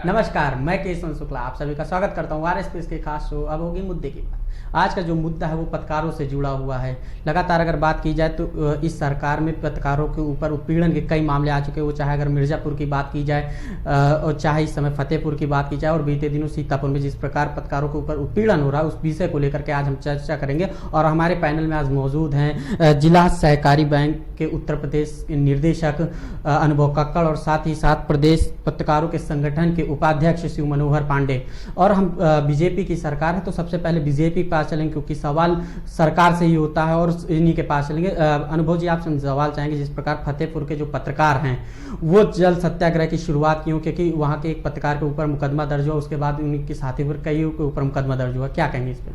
नमस्कार, मैं केशव शुक्ला आप सभी का स्वागत करता हूँ आरएसपीएस के खास शो अब होगी मुद्दे की बात। आज का जो मुद्दा है वो पत्रकारों से जुड़ा हुआ है। लगातार अगर बात की जाए तो इस सरकार में पत्रकारों के ऊपर उत्पीड़न के कई मामले आ चुके हैं। वो चाहे अगर मिर्जापुर की बात की जाए और चाहे इस समय फतेहपुर की बात की जाए और बीते दिनों सीतापुर में जिस प्रकार पत्रकारों के ऊपर उत्पीड़न हो रहा है उस विषय को लेकर के आज हम चर्चा करेंगे। और हमारे पैनल में आज मौजूद हैं जिला सहकारी बैंक के उत्तर प्रदेश निदेशक अनुभव कक्कड़ और साथ ही साथ प्रदेश पत्रकारों के संगठन के उपाध्यक्ष शिव मनोहर पांडे। और हम बीजेपी की सरकार है तो सबसे पहले बीजेपी के पास चलेंगे क्योंकि सवाल सरकार से ही होता है और इन्हीं के पास चलेंगे। अनुभव जी आपसे सवाल चाहेंगे, जिस प्रकार फतेहपुर के जो पत्रकार हैं वो जल सत्याग्रह की शुरुआत क्यों, क्योंकि वहां के एक पत्रकार के ऊपर मुकदमा दर्ज हुआ, उसके बाद उनके साथी पर कई के ऊपर मुकदमा दर्ज हुआ, क्या कहेंगे इस पर?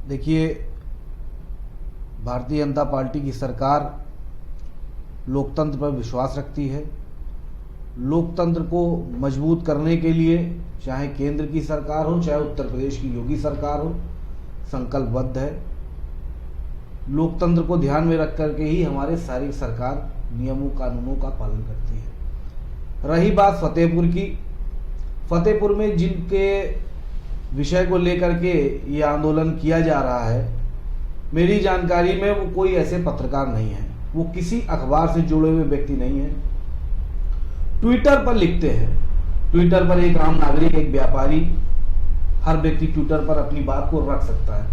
देखिए, भारतीय जनता पार्टी की सरकार लोकतंत्र पर विश्वास रखती है। लोकतंत्र को मजबूत करने के लिए चाहे केंद्र की सरकार हो चाहे उत्तर प्रदेश की योगी सरकार हो, संकल्पबद्ध है। लोकतंत्र को ध्यान में रख करके ही हमारे सारी सरकार नियमों कानूनों का पालन करती है। रही बात फतेहपुर की, फतेहपुर में जिनके विषय को लेकर के ये आंदोलन किया जा रहा है, मेरी जानकारी में वो कोई ऐसे पत्रकार नहीं है, वो किसी अखबार से जुड़े हुए व्यक्ति नहीं है। ट्विटर पर लिखते हैं, ट्विटर पर एक आम नागरिक, एक व्यापारी, हर व्यक्ति ट्विटर पर अपनी बात को रख सकता है।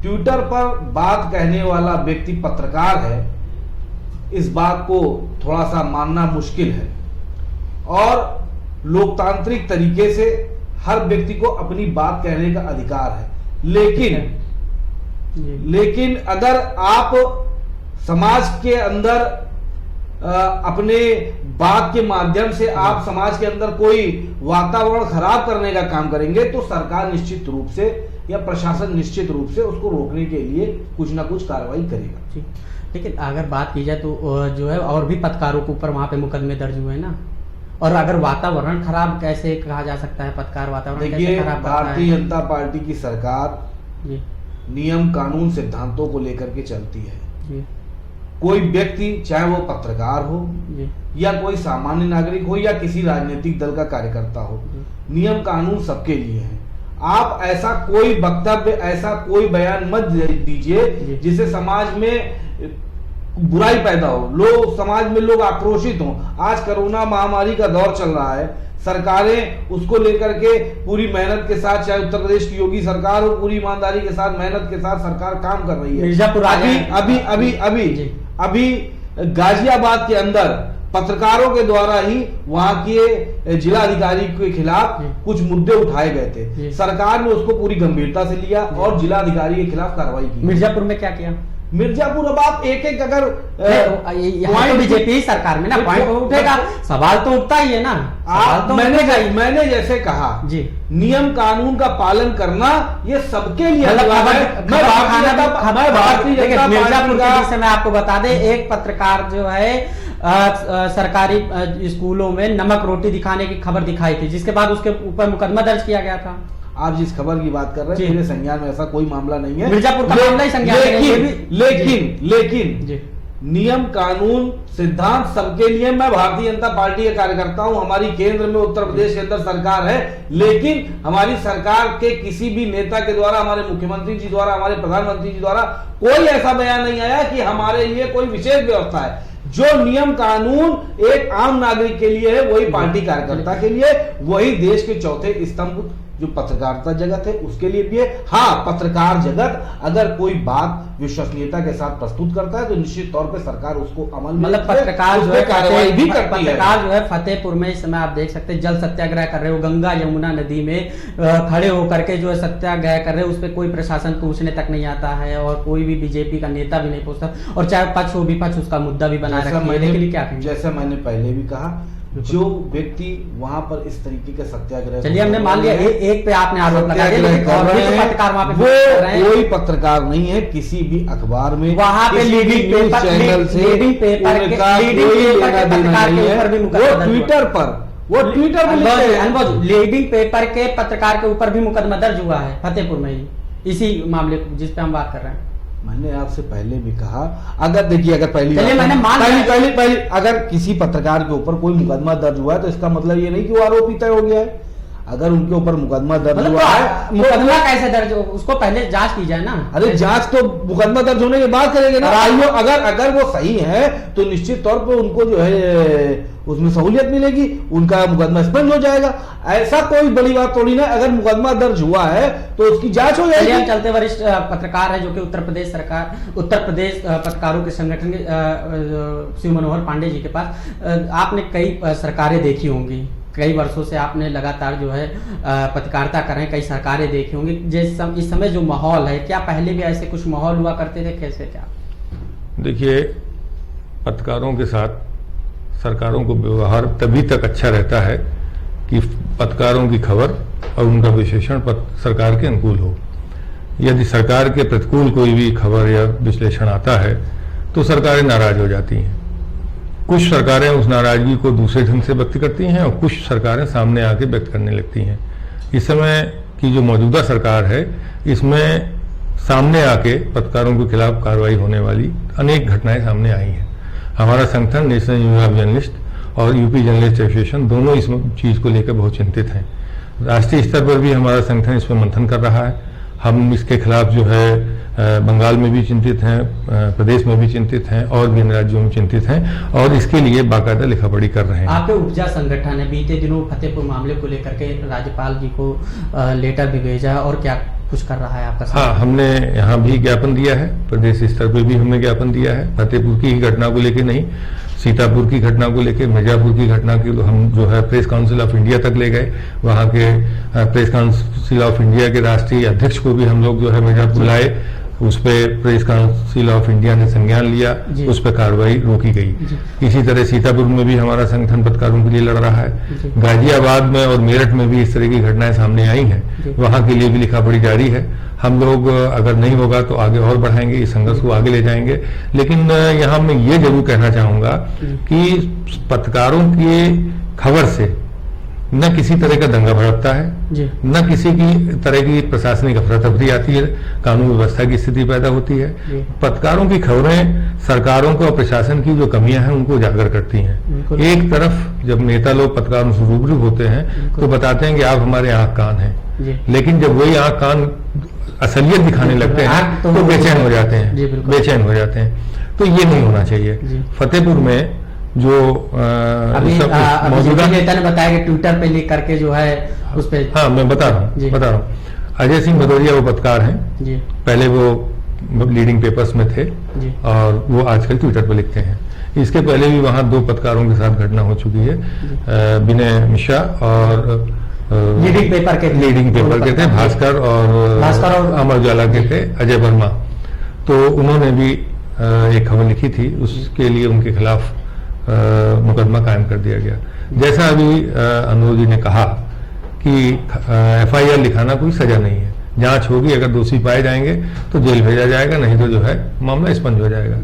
ट्विटर पर बात कहने वाला व्यक्ति पत्रकार है, इस बात को थोड़ा सा मानना मुश्किल है। और लोकतांत्रिक तरीके से हर व्यक्ति को अपनी बात कहने का अधिकार है, लेकिन अगर आप समाज के अंदर अपने बात के माध्यम से आप समाज के अंदर कोई वातावरण खराब करने का काम करेंगे तो सरकार निश्चित रूप से या प्रशासन निश्चित रूप से उसको रोकने के लिए कुछ ना कुछ कार्रवाई करेगा। लेकिन अगर बात की जाए तो जो है और भी पत्रकारों के ऊपर वहां पे मुकदमे दर्ज हुए ना, और अगर वातावरण खराब कैसे कहा जा सकता है? पत्रकार वातावरण कैसे खराब? भारतीय जनता पार्टी की सरकार नियम कानून सिद्धांतों को लेकर के चलती है। कोई व्यक्ति चाहे वो पत्रकार हो या कोई सामान्य नागरिक हो या किसी राजनीतिक दल का कार्यकर्ता हो, नियम कानून सबके लिए है। आप ऐसा कोई वक्तव्य, ऐसा कोई बयान मत दीजिए जिससे समाज में बुराई पैदा हो, लोग समाज में लोग आक्रोशित हों। आज कोरोना महामारी का दौर चल रहा है, सरकारें उसको लेकर के पूरी मेहनत के साथ, चाहे उत्तर प्रदेश की योगी सरकार हो, पूरी ईमानदारी के साथ मेहनत के साथ सरकार काम कर रही है। अभी गाजियाबाद के अंदर पत्रकारों के द्वारा ही वहां के जिला अधिकारी के खिलाफ कुछ मुद्दे उठाए गए थे। सरकार ने उसको पूरी गंभीरता से लिया और जिला अधिकारी के खिलाफ कार्रवाई की। मिर्जापुर में क्या किया? मिर्जापुर, अब आप एक एक अगर तो बीजेपी सरकार में ना पॉइंट उठेगा, सवाल तो उठता ही है ना। आप मैंने जैसे कहा जी, नियम कानून का पालन करना ये सबके लिए मिर्जापुर के मैं आपको बता दें, एक पत्रकार जो है सरकारी स्कूलों में नमक रोटी दिखाने की खबर दिखाई थी, जिसके बाद उसके ऊपर मुकदमा दर्ज किया गया था। आप जिस खबर की बात कर रहे हैं मेरे संज्ञान में ऐसा कोई मामला नहीं है। मिर्जापुर का मामला ही संज्ञान में लेकिन नियम कानून सिद्धांत सबके लिए। मैं भारतीय जनता पार्टी का कार्यकर्ता हूं, हमारी केंद्र में उत्तर प्रदेश के अंदर सरकार है, लेकिन हमारी सरकार के किसी भी नेता के द्वारा, हमारे मुख्यमंत्री जी द्वारा, हमारे प्रधानमंत्री जी द्वारा कोई ऐसा बयान नहीं आया कि हमारे लिए कोई विशेष व्यवस्था है। जो नियम कानून एक आम नागरिक के लिए है वही पार्टी कार्यकर्ता के लिए, वही देश के चौथे स्तंभ जो पत्रकारिता जगत है उसके लिए भी है। हाँ, पत्रकार जगत अगर कोई बात विश्वसनीयता के साथ प्रस्तुत करता है तो निश्चित तौर पे सरकार उसको अमल में, मतलब पत्रकार जो है कार्रवाई भी करती है। पत्रकार जो है फतेहपुर में इस समय आप देख सकते हैं जल सत्याग्रह कर रहे हो, गंगा यमुना नदी में खड़े होकर के जो है सत्याग्रह कर रहे हो, उस पर कोई प्रशासन पूछने तक नहीं आता है और कोई भी बीजेपी का नेता भी नहीं पूछता, और चाहे पक्ष हो विपक्ष उसका मुद्दा भी बना रखा है। लेकिन क्या कहें, जैसा मैंने पहले भी कहा, जो व्यक्ति वहां पर इस तरीके का सत्याग्रह, चलिए हमने मान लिया एक पे आपने आरोप लगा दिया, पत्रकार वहां पे वो कोई पत्रकार नहीं है किसी भी अखबार में, वहां पे लीडिंग पेपर चैनल से वो ट्विटर पर लीडिंग पेपर के पत्रकार के ऊपर भी मुकदमा दर्ज हुआ है फतेहपुर में ही, इसी मामले जिस पे हम बात कर रहे हैं। मैंने आपसे पहले भी कहा, अगर देखिए, अगर पहली अगर किसी पत्रकार के ऊपर कोई मुकदमा दर्ज हुआ है तो इसका मतलब ये नहीं कि वो आरोपी तय हो गया है। अगर उनके ऊपर मुकदमा दर्ज हुआ है, मुकदमा कैसे दर्ज हो, उसको पहले जांच की जाए ना। अरे जांच तो मुकदमा दर्ज होने के बाद करेंगे ना। अगर वो सही है तो निश्चित तौर पर उनको जो है उसमें सहूलियत मिलेगी, उनका मुकदमा स्पंज हो जाएगा। ऐसा कोई बड़ी बात थोड़ी ना, अगर मुकदमा दर्ज हुआ है तो उसकी जांच हो जाएगी। चलते वरिष्ठ पत्रकार है जो कि उत्तर प्रदेश पत्रकारों के संगठन के शिव मनोहर पांडे जी के पास आपने कई सरकारें देखी होंगी, कई वर्षों से आपने लगातार जो है पत्रकारिता कर रहे हैं, कई सरकारें देखी होंगी। इस समय जो माहौल है, क्या पहले भी ऐसे कुछ माहौल हुआ करते थे, कैसे क्या? देखिए, पत्रकारों के साथ सरकारों को व्यवहार तभी तक अच्छा रहता है कि पत्रकारों की खबर और उनका विश्लेषण सरकार के अनुकूल हो। यदि सरकार के प्रतिकूल कोई भी खबर या विश्लेषण आता है तो सरकारें नाराज हो जाती हैं। कुछ सरकारें उस नाराजगी को दूसरे ढंग से व्यक्त करती हैं और कुछ सरकारें सामने आके व्यक्त करने लगती हैं। इस समय की जो मौजूदा सरकार है, इसमें सामने आके पत्रकारों के खिलाफ कार्रवाई होने वाली अनेक घटनाएं सामने आई हैं। हमारा संगठन नेशनल यूनियन ऑफ जर्नलिस्ट और यूपी जर्नलिस्ट एसोसिएशन दोनों इस चीज को लेकर बहुत चिंतित हैं। राष्ट्रीय स्तर पर भी हमारा संगठन इस पर मंथन कर रहा है। हम इसके खिलाफ जो है बंगाल में भी चिंतित हैं, प्रदेश में भी चिंतित हैं और भी अन्य राज्यों में चिंतित हैं और इसके लिए बाकायदा लिखापढ़ी कर रहे हैं। आपके उपजा संगठन है, बीते दिनों फतेहपुर मामले को लेकर के राज्यपाल जी को लेटर भी भेजा और क्या कुछ कर रहा है आपका? हाँ, हमने यहाँ भी ज्ञापन दिया है, प्रदेश स्तर पर भी हमने ज्ञापन दिया है। फतेहपुर की घटना को लेकर नहीं, सीतापुर की घटना को लेकर, मिर्जापुर की घटना की हम जो है प्रेस काउंसिल ऑफ इंडिया तक ले गए। वहाँ के प्रेस काउंसिल ऑफ इंडिया के राष्ट्रीय अध्यक्ष को भी हम लोग जो है मिर्जापुर लाए, उस पर प्रेस काउंसिल ऑफ इंडिया ने संज्ञान लिया, उस पर कार्रवाई रोकी गई। इसी तरह सीतापुर में भी हमारा संगठन पत्रकारों के लिए लड़ रहा है। गाजियाबाद में और मेरठ में भी इस तरह की घटनाएं सामने आई हैं, वहां के लिए भी लिखापढ़ी जारी है। हम लोग अगर नहीं होगा तो आगे और बढ़ाएंगे, इस संघर्ष को आगे ले जाएंगे। लेकिन यहाँ मैं ये जरूर कहना चाहूंगा कि पत्रकारों की खबर से न किसी तरह का दंगा भड़कता है, न किसी की तरह की प्रशासनिक अफरा-तफरी आती है, कानून व्यवस्था की स्थिति पैदा होती है। पत्रकारों की खबरें सरकारों को और प्रशासन की जो कमियां हैं उनको उजागर करती हैं। एक तरफ जब नेता लोग पत्रकारों से रूबरू होते हैं तो बताते हैं कि आप हमारे आंख कान हैं, लेकिन जब वही आंख कान असलियत दिखाने लगते हैं तो बेचैन हो जाते हैं। तो ये नहीं होना चाहिए। फतेहपुर में जो मौजूदा नेता ने बताया कि ट्विटर पे लिख करके जो है उस पे, हाँ मैं बता रहा हूँ। अजय सिंह भदौरिया वो पत्रकार हैं, पहले वो लीडिंग पेपर्स में थे और वो आजकल ट्विटर पे लिखते हैं। इसके पहले भी वहाँ 2 पत्रकारों के साथ घटना हो चुकी है। विनय मिश्रा और लीडिंग पेपर के थे भास्कर और अमर उजाला के थे अजय वर्मा। तो उन्होंने भी एक खबर लिखी थी, उसके लिए उनके खिलाफ मुकदमा कायम कर दिया गया। जैसा अभी अनुरोध जी ने कहा कि FIR लिखाना कोई सजा नहीं है, जांच होगी, अगर दोषी पाए जाएंगे तो जेल भेजा जाएगा, नहीं तो जो है मामला स्पंज हो जाएगा।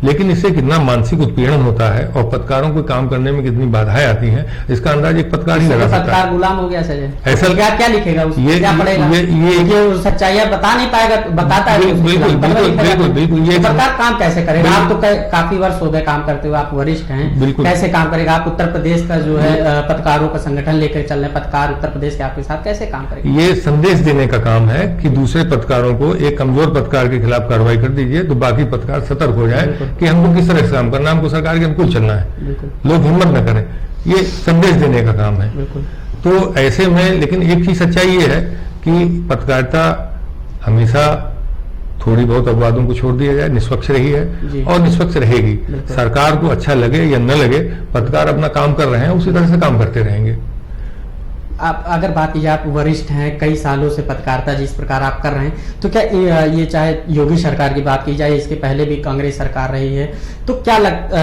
लेकिन इससे कितना मानसिक उत्पीड़न होता है और पत्रकारों को काम करने में कितनी बाधाएं आती हैं, इसका अंदाज एक पत्रकार ही लगा सकता है। पत्रकार गुलाम हो गया सर, ऐसा क्या लिखेगा, क्या पढ़ेगा, ये सच्चाइयां बता नहीं पाएगा, बताता है बिल्कुल। ये पत्रकार काम कैसे करेगा? आप तो काफी वर्ष हो गए काम करते हुए, आप वरिष्ठ हैं, कैसे काम करेगा? आप उत्तर प्रदेश का जो है पत्रकारों का संगठन लेकर चल रहे, पत्रकार उत्तर प्रदेश के आपके साथ कैसे काम करेगा? ये संदेश देने का काम है कि दूसरे पत्रकारों को, एक कमजोर पत्रकार के खिलाफ कार्रवाई कर दीजिए तो बाकी पत्रकार सतर्क हो जाए कि हमको किस तरह से काम करना है, हमको सरकार के अनुकूल चलना है, लोग हिम्मत न करें। ये संदेश देने का काम है। तो ऐसे में, लेकिन एक ही सच्चाई ये है कि पत्रकारिता हमेशा थोड़ी बहुत अपवादों को छोड़ दिया जाए, निष्पक्ष रही है और निष्पक्ष रहेगी। सरकार को अच्छा लगे या न लगे, पत्रकार अपना काम कर रहे हैं, उसी तरह से काम करते रहेंगे। आप अगर बात कीजिए, आप वरिष्ठ हैं, कई सालों से पत्रकारिता जिस प्रकार आप कर रहे हैं, तो क्या ये चाहे योगी सरकार की बात की जाए, इसके पहले भी कांग्रेस सरकार रही है, तो क्या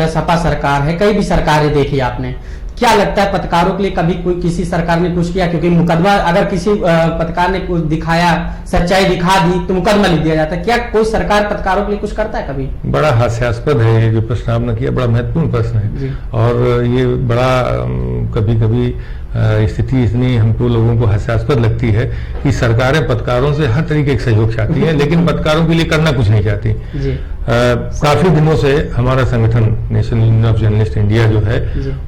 सपा सरकार है, कई भी सरकारें देखी आपने, क्या लगता है पत्रकारों के लिए कभी कोई किसी सरकार ने कुछ किया? क्योंकि मुकदमा, अगर किसी पत्रकार ने कुछ दिखाया, सच्चाई दिखा दी तो मुकदमा लिख दिया जाता है। क्या कोई सरकार पत्रकारों के लिए कुछ करता है कभी? बड़ा हास्यास्पद है ये जो प्रश्न आपने किया, बड़ा महत्वपूर्ण प्रश्न है और ये बड़ा कभी कभी स्थिति इतनी हमको लोगों को हास्यास्पद लगती है कि सरकारें पत्रकारों से हर तरीके के सहयोग चाहती हैं, लेकिन पत्रकारों के लिए करना कुछ नहीं चाहती। जी। काफी दिनों से हमारा संगठन national union of journalist India जो है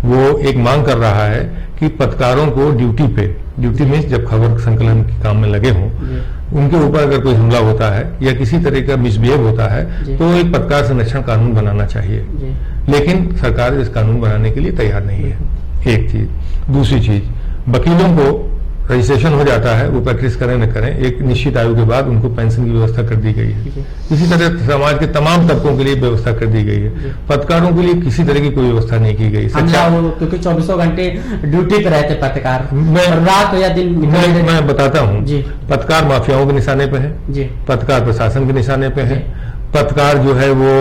वो एक मांग कर रहा है कि पत्रकारों को ड्यूटी में जब खबर संकलन के काम में लगे हों, उनके ऊपर अगर कोई हमला होता है या किसी तरह का मिसबिहेव होता है तो एक पत्रकार संरक्षण कानून बनाना चाहिए, लेकिन सरकार इस कानून बनाने के लिए तैयार नहीं है। एक चीज। दूसरी चीज, वकीलों को रजिस्ट्रेशन हो जाता है, वो प्रैक्टिस करें न करें, एक निश्चित आयु के बाद उनको पेंशन की व्यवस्था कर दी गई है। इसी तरह समाज के तमाम तबकों के लिए व्यवस्था कर दी गई है। पत्रकारों के लिए किसी तरह की कोई व्यवस्था नहीं की गई। क्योंकि 24 घंटे ड्यूटी पे रहते पत्रकार, रात या दिन। मैं बताता हूँ, पत्रकार माफियाओं के निशाने पे है, पत्रकार प्रशासन के निशाने पे है, पत्रकार जो है वो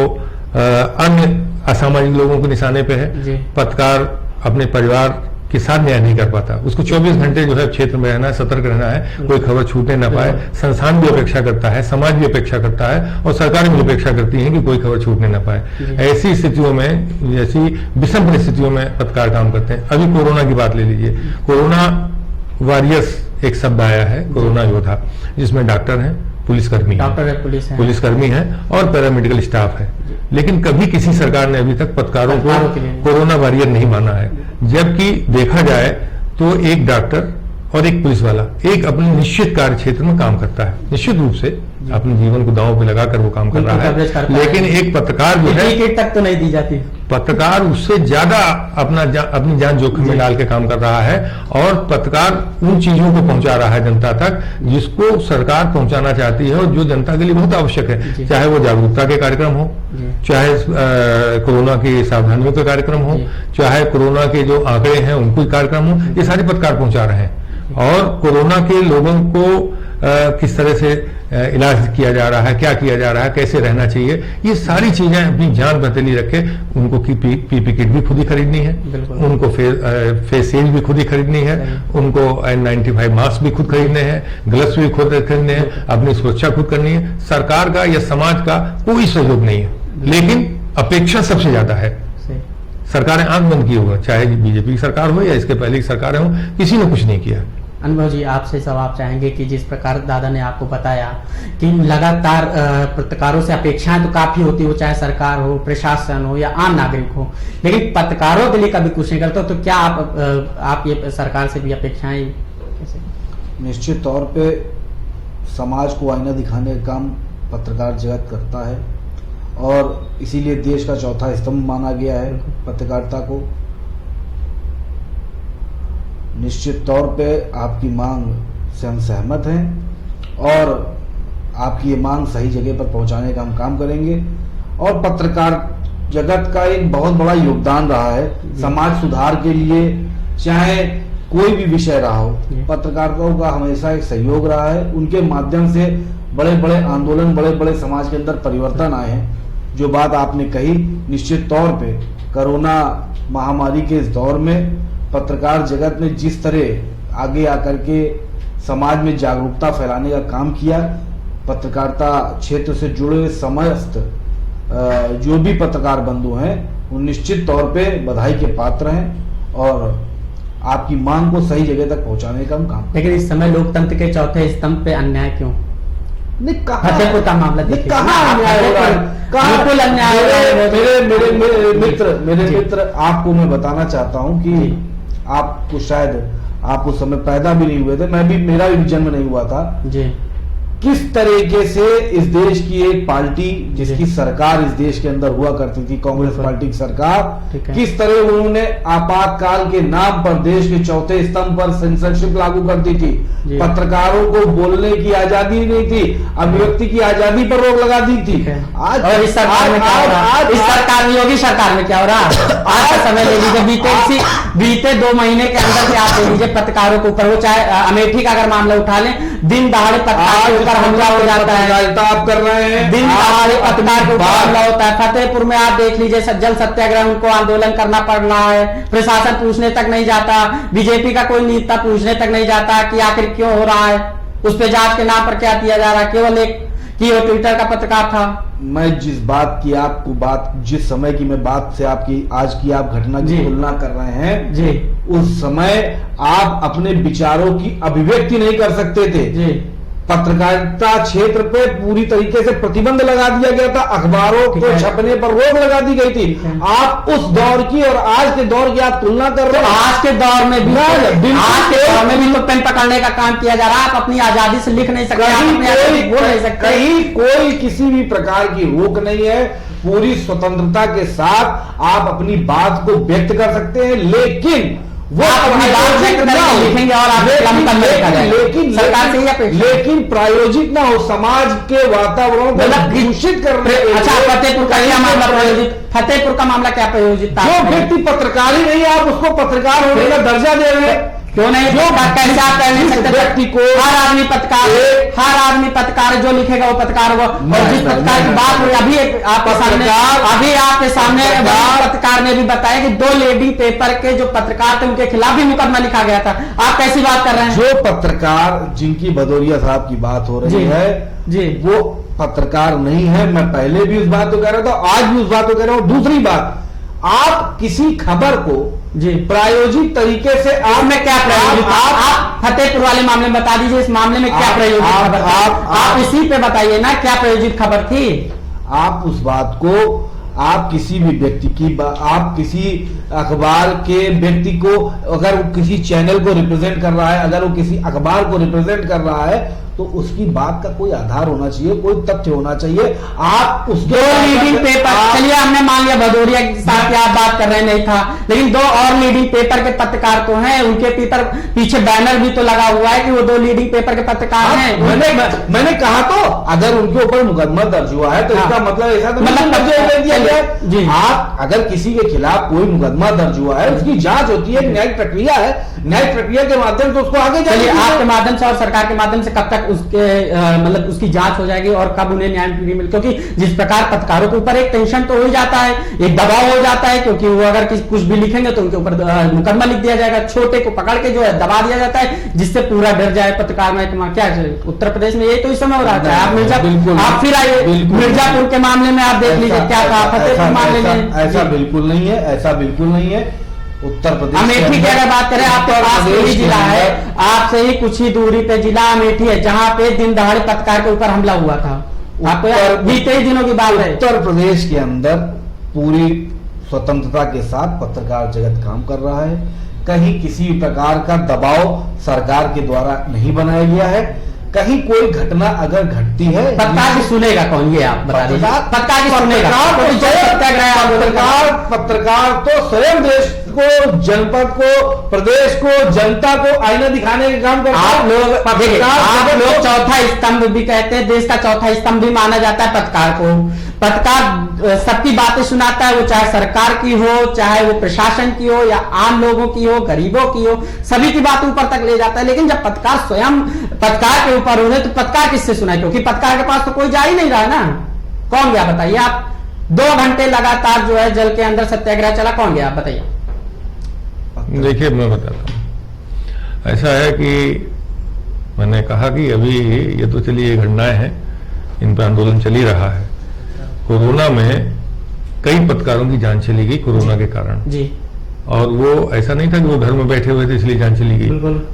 अन्य असामाजिक लोगों के निशाने पे है, पत्रकार अपने परिवार के साथ न्याय नहीं कर पाता। उसको 24 घंटे जो है क्षेत्र में रहना है, सतर्क रहना है, कोई खबर छूटने ना पाए। संस्थान भी अपेक्षा करता है, समाज भी अपेक्षा करता है और सरकार भी अपेक्षा करती है कि कोई खबर छूटने ना पाए। ऐसी स्थितियों में, ऐसी विषम परिस्थितियों में पत्रकार काम करते हैं। अभी कोरोना की बात ले लीजिए, कोरोना वॉरियर्स एक शब्द आया है, कोरोना योद्धा, जिसमें डॉक्टर हैं, पुलिसकर्मी है, पुलिसकर्मी है और पैरामेडिकल स्टाफ है, लेकिन कभी किसी सरकार ने अभी तक पत्रकारों को कोरोना वॉरियर नहीं माना है। जबकि देखा जाए तो एक डॉक्टर और एक पुलिस वाला एक अपने निश्चित कार्य क्षेत्र में काम करता है, निश्चित रूप से अपने जीवन को दांव पे लगाकर वो काम कर रहा है, लेकिन एक पत्रकार जो है टिकट तक तो नहीं दी जाती। पत्रकार उससे ज्यादा अपनी जान जोखिम में डाल के काम कर रहा है और पत्रकार उन चीजों को पहुंचा रहा है जनता तक जिसको सरकार पहुंचाना चाहती है और जो जनता के लिए बहुत आवश्यक है, चाहे वो जागरूकता के कार्यक्रम हो, चाहे कोरोना की सावधानियों के कार्यक्रम हो, चाहे कोरोना के जो आंकड़े हैं उनको कार्यक्रम हो, ये सारे पत्रकार पहुंचा रहे हैं। और कोरोना के लोगों को किस तरह से इलाज किया जा रहा है, क्या किया जा रहा है, कैसे रहना चाहिए, ये सारी चीजें अपनी जान बतली रखे। उनको पीपी किट भी खुद ही खरीदनी है, उनको फेस शील्ड भी खुद ही खरीदनी है, उनको N95 मास्क भी खुद खरीदने हैं, ग्लव्स भी खुद खरीदने हैं, अपनी सुरक्षा खुद करनी है। सरकार का या समाज का कोई सहयोग नहीं है, लेकिन अपेक्षा सबसे ज्यादा है। सरकारें आंख बंद किए हुए, चाहे बीजेपी की सरकार हो या इसके पहले की सरकारें हो, किसी ने कुछ नहीं किया। अनुभव जी, आपसे जवाब चाहेंगे कि जिस प्रकार दादा ने आपको बताया कि लगातार पत्रकारों से अपेक्षाएं तो काफी होती हो, चाहे सरकार हो, प्रशासन हो या आम नागरिक हो, लेकिन पत्रकारों के लिए कभी कुछ नहीं करता, तो क्या आप ये सरकार से भी अपेक्षाएं कैसे? निश्चित तौर पे समाज को आईना दिखाने का काम पत्रकार जगत करता है और इसीलिए देश का चौथा स्तंभ माना गया है पत्रकारिता को। निश्चित तौर पे आपकी मांग से हम सहमत हैं और आपकी ये मांग सही जगह पर पहुंचाने का हम काम करेंगे। और पत्रकार जगत का एक बहुत बड़ा योगदान रहा है समाज सुधार के लिए, चाहे कोई भी विषय रहा हो, पत्रकारों का हमेशा एक सहयोग रहा है। उनके माध्यम से बड़े बड़े आंदोलन, बड़े बड़े समाज के अंदर परिवर्तन आए हैं। जो बात आपने कही, निश्चित तौर पे कोरोना महामारी के इस दौर में पत्रकार जगत ने जिस तरह आगे आकर के समाज में जागरूकता फैलाने का काम किया, पत्रकारिता क्षेत्र से जुड़े समस्त जो भी पत्रकार बंधु हैं वो निश्चित तौर पे बधाई के पात्र हैं और आपकी मांग को सही जगह तक पहुंचाने का हम काम। लेकिन इस समय लोकतंत्र के चौथे स्तंभ पे अन्याय क्यों? फतेहपुर का मामला देखिए, कहाँ अन्याय हो रहा है, बिल्कुल अन्याय हो रहा है। मेरे मित्र आपको मैं बताना चाहता हूँ कि आपको शायद आप उस समय पैदा भी नहीं हुए थे, मैं भी, मेरा भी जन्म नहीं हुआ था जी। किस तरीके से इस देश की एक पार्टी जिसकी सरकार इस देश के अंदर हुआ करती थी, कांग्रेस पार्टी की सरकार, किस तरह उन्होंने आपातकाल के नाम पर देश के चौथे स्तंभ पर सेंसरशिप लागू करती थी। पत्रकारों को बोलने की आजादी नहीं थी, अभिव्यक्ति की आजादी पर रोक लगा दी थी। आज और इस सरकार में क्या हो रहा है? इस सरकार में, योगी सरकार में क्या हो रहा है? आज का समय ले लीजिए, बीते 2 महीने के अंदर से आप ले लीजिए पत्रकारों के ऊपर, वो चाहे अमेठी का अगर मामला उठा लें, दिन दहाड़े पत्रकारों हमला हो जाता है, आप कर रहे हैं, दिन दहाड़े पत्रकार को हमला होता है। फतेहपुर में आप देख लीजिए, जल सत्याग्रह उनको आंदोलन करना पड़ रहा है, प्रशासन पूछने तक नहीं जाता, बीजेपी का कोई नेता पूछने तक नहीं जाता कि आखिर क्यों हो रहा है, उस पे जांच के नाम पर क्या किया जा रहा है। केवल एक कि वो ट्विटर का पत्रकार था, मैं जिस बात की आपको जिस समय की मैं बात से आपकी आज की आप घटना की जी। तुलना कर रहे हैं जी उस समय आप अपने विचारों की अभिव्यक्ति नहीं कर सकते थे। जी पत्रकारिता क्षेत्र पे पूरी तरीके से प्रतिबंध लगा दिया गया था, अखबारों ठीक को है। छपने पर रोक लगा दी गई थी। ठीक है। आप उस दौर की और आज के दौर की आप तुलना कर तो रहे हैं। आज के दौर में भी बिल्कुल। आज के दौर में भी तो पेन पकड़ने का काम किया जा रहा है। आप अपनी आजादी से लिख नहीं सकते, आप अपनी आजादी बोल नहीं सकते। कहीं कोई किसी भी प्रकार की रोक नहीं है, पूरी स्वतंत्रता के साथ आप अपनी बात को व्यक्त कर सकते हैं, लेकिन वो आप अपनी बात व्यक्त करके लिखेंगे और आप लेकिन सरकार से ही अपेक्षा। लेकिन प्रायोजित ना हो, समाज के वातावरण को दूषित करने के लिए। अच्छा, फतेहपुर का क्या मामला प्रयोजित, फतेहपुर का मामला क्या प्रयोजित था? जो व्यक्ति पत्रकार ही नहीं है, आप उसको पत्रकार होने का दर्जा दे रहे हैं। क्यों नहीं? जो कैसे आप कह नहीं सकते व्यक्ति को हर आदमी पत्रकार जो लिखेगा वो पत्रकार होगा। और जिस पत्रकार की बात हुई अभी आपके सामने पत्रकार ने भी बताया कि 2 लीडिंग पेपर के जो पत्रकार थे उनके खिलाफ भी मुकदमा लिखा गया था। आप कैसी बात कर रहे हैं? जो पत्रकार जिनकी भदौरिया साहब की बात हो रही है जी वो पत्रकार नहीं है। मैं पहले भी उस बात को कह रहा था, आज भी उस बात को कह रहा हूं। दूसरी बात, आप किसी खबर को जी प्रायोजिक तरीके से में क्या प्रायोजित था? आप फतेहपुर वाले मामले में बता दीजिए, इस मामले में क्या प्रायोजित खबर थी? आप इसी पे बताइए ना, क्या प्रायोजित खबर थी? आप उस बात को आप किसी भी व्यक्ति की आप किसी अखबार के व्यक्ति को, अगर वो किसी चैनल को रिप्रेजेंट कर रहा है, अगर वो किसी अखबार को रिप्रेजेंट कर रहा है, तो उसकी बात का कोई आधार होना चाहिए, कोई तथ्य होना चाहिए। आप उसके 2 लीडिंग पेपर, चलिए हमने मान लिया भदौरिया के साथ आप बात कर रहे नहीं था, लेकिन 2 और लीडिंग पेपर के पत्रकार तो हैं, उनके पीछे बैनर भी तो लगा हुआ है कि वो 2 लीडिंग पेपर के पत्रकार हैं। मैंने कहा तो अगर उनके ऊपर मुकदमा दर्ज हुआ है तो इसका मतलब ऐसा तो दिया गया। आप अगर किसी के खिलाफ कोई मुकदमा दर्ज हुआ है, उसकी जांच होती है, न्यायिक प्रक्रिया है, न्यायिक प्रक्रिया के माध्यम से उसको आगे चलिए आपके माध्यम से और सरकार के माध्यम से कब तक उसके मतलब उसकी जांच हो जाएगी और कब उन्हें न्याय मिल, क्योंकि जिस प्रकार पत्रकारों के ऊपर एक टेंशन तो हो जाता है, एक दबाव हो जाता है, क्योंकि वो अगर कुछ भी लिखेंगे तो उनके ऊपर मुकदमा लिख दिया जाएगा, छोटे को पकड़ के जो है दबा दिया जाता है, जिससे पूरा डर जाए पत्रकार में। क्या उत्तर प्रदेश में यही तो इस समय हो रहा है। आप मिर्जापुर, आप फिर आइए मिर्जापुर के मामले में, आप देख लीजिए क्या था फतेहपुर मामले में। ऐसा बिल्कुल नहीं है, ऐसा बिल्कुल नहीं है। उत्तर प्रदेश अमेठी की अगर बात करें, आपके पास यही जिला है, आपसे ही कुछ ही दूरी पे जिला अमेठी है, जहां पे दिन दहाड़े पत्रकार के ऊपर हमला हुआ था। आपको बीते ही दिनों की बात है। उत्तर प्रदेश के अंदर पूरी स्वतंत्रता के साथ पत्रकार जगत काम कर रहा है। कहीं किसी प्रकार का दबाव सरकार के द्वारा नहीं बनाया गया है। कहीं कोई घटना अगर घटती है, पत्रकार की सुनेगा कौन, ये आप बता दीजिए। पत्रकार की सुनेगा पत्रकार तो स्वयं देश को, जनपद को, प्रदेश को, जनता को आईना दिखाने का काम करता है। आप लोग चौथा स्तंभ भी कहते हैं, देश का चौथा स्तंभ भी माना जाता है पत्रकार को। पत्रकार सबकी बातें सुनाता है, वो चाहे सरकार की हो, चाहे वो प्रशासन की हो, या आम लोगों की हो, गरीबों की हो, सभी की बात ऊपर तक ले जाता है। लेकिन जब पत्रकार स्वयं पत्रकार के ऊपर हो रहे, तो पत्रकार किससे सुनाए? क्योंकि पत्रकार के पास तो कोई जा ही नहीं रहा ना। कौन गया बताइए आप? 2 घंटे लगातार जो है जल के अंदर सत्याग्रह चला, कौन गया आप बताइए? देखिए मैं बताता हूँ, ऐसा है कि मैंने कहा कि अभी ये तो चलिए घटनाएं हैं, इन पर आंदोलन चल ही रहा है। कोरोना में कई पत्रकारों की जान चली गई कोरोना के कारण जी। और वो ऐसा नहीं था कि वो घर में बैठे हुए थे इसलिए जान चली गई,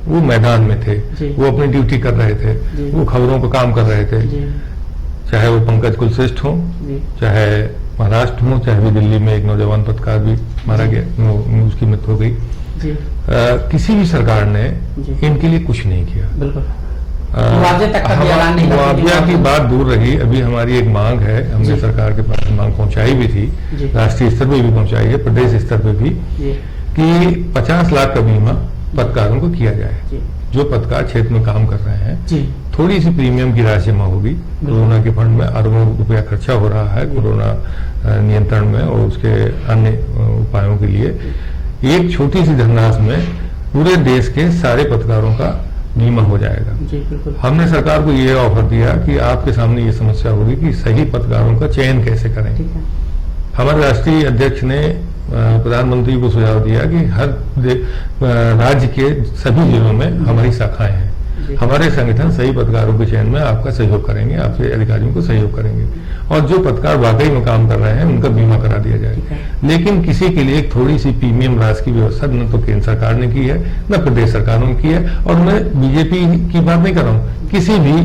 वो मैदान में थे, वो अपनी ड्यूटी कर रहे थे, वो खबरों पर काम कर रहे थे। चाहे वो पंकज कुलश्रेष्ठ हो, चाहे महाराष्ट्र हो, चाहे भी दिल्ली में एक नौजवान पत्रकार भी मारा गया, उसकी मृत्यु हो गई। किसी भी सरकार ने इनके लिए कुछ नहीं किया। मुआवजा की बात दूर रही, अभी हमारी एक मांग है, हमने सरकार के पास मांग पहुंचाई भी थी, राष्ट्रीय स्तर पे भी पहुंचाई है, प्रदेश स्तर पे भी, कि 50 लाख का बीमा पत्रकारों को किया जाए। जो पत्रकार क्षेत्र में काम कर रहे हैं, थोड़ी सी प्रीमियम की राशि जमा होगी। कोरोना के फंड में अरबों रुपया खर्चा हो रहा है कोरोना नियंत्रण में और उसके अन्य उपायों के लिए। एक छोटी सी धनराशि में पूरे देश के सारे पत्रकारों का बीमा हो जाएगा। हमने सरकार को ये ऑफर दिया कि आपके सामने ये समस्या होगी कि सही पत्रकारों का चयन कैसे करें। हमारे राष्ट्रीय अध्यक्ष ने प्रधानमंत्री को सुझाव दिया कि हर राज्य के सभी जिलों में हमारी शाखाएं हैं, हमारे संगठन सही पत्रकारों के चयन में आपका सहयोग करेंगे, आपके अधिकारियों को सहयोग करेंगे, और जो पत्रकार वाकई में काम कर रहे हैं उनका बीमा करा दिया जाए। लेकिन किसी के लिए एक थोड़ी सी प्रीमियम राशि की व्यवस्था न तो केंद्र सरकार ने की है, न प्रदेश सरकारों ने की है, और मैं बीजेपी की बात नहीं कर रहा हूं, किसी भी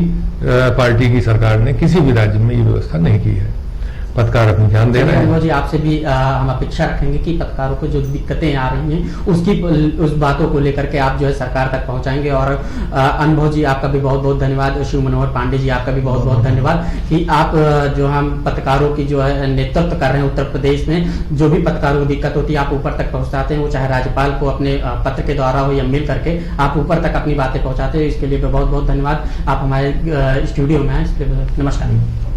पार्टी की सरकार ने किसी भी राज्य में ये व्यवस्था नहीं की है। पत्रकार अपनी जान दे रहे हैं। जी, आपसे भी हम अपेक्षा रखेंगे कि पत्रकारों को जो दिक्कतें आ रही हैं उस बातों को लेकर के आप जो है सरकार तक पहुंचाएंगे। और अनुभव जी, आपका भी बहुत बहुत धन्यवाद। शिव मनोहर पांडे जी, आपका भी बहुत बहुत धन्यवाद कि आप जो हम पत्रकारों की जो है नेतृत्व कर रहे हैं उत्तर प्रदेश में, जो भी पत्रकारों को दिक्कत होती है आप ऊपर तक पहुंचाते हैं, वो चाहे राज्यपाल को अपने पत्र के द्वारा हो या मिल करके आप ऊपर तक अपनी बातें पहुंचाते हैं। इसके लिए बहुत बहुत धन्यवाद। आप हमारे स्टूडियो में आए, इसके लिए नमस्कार।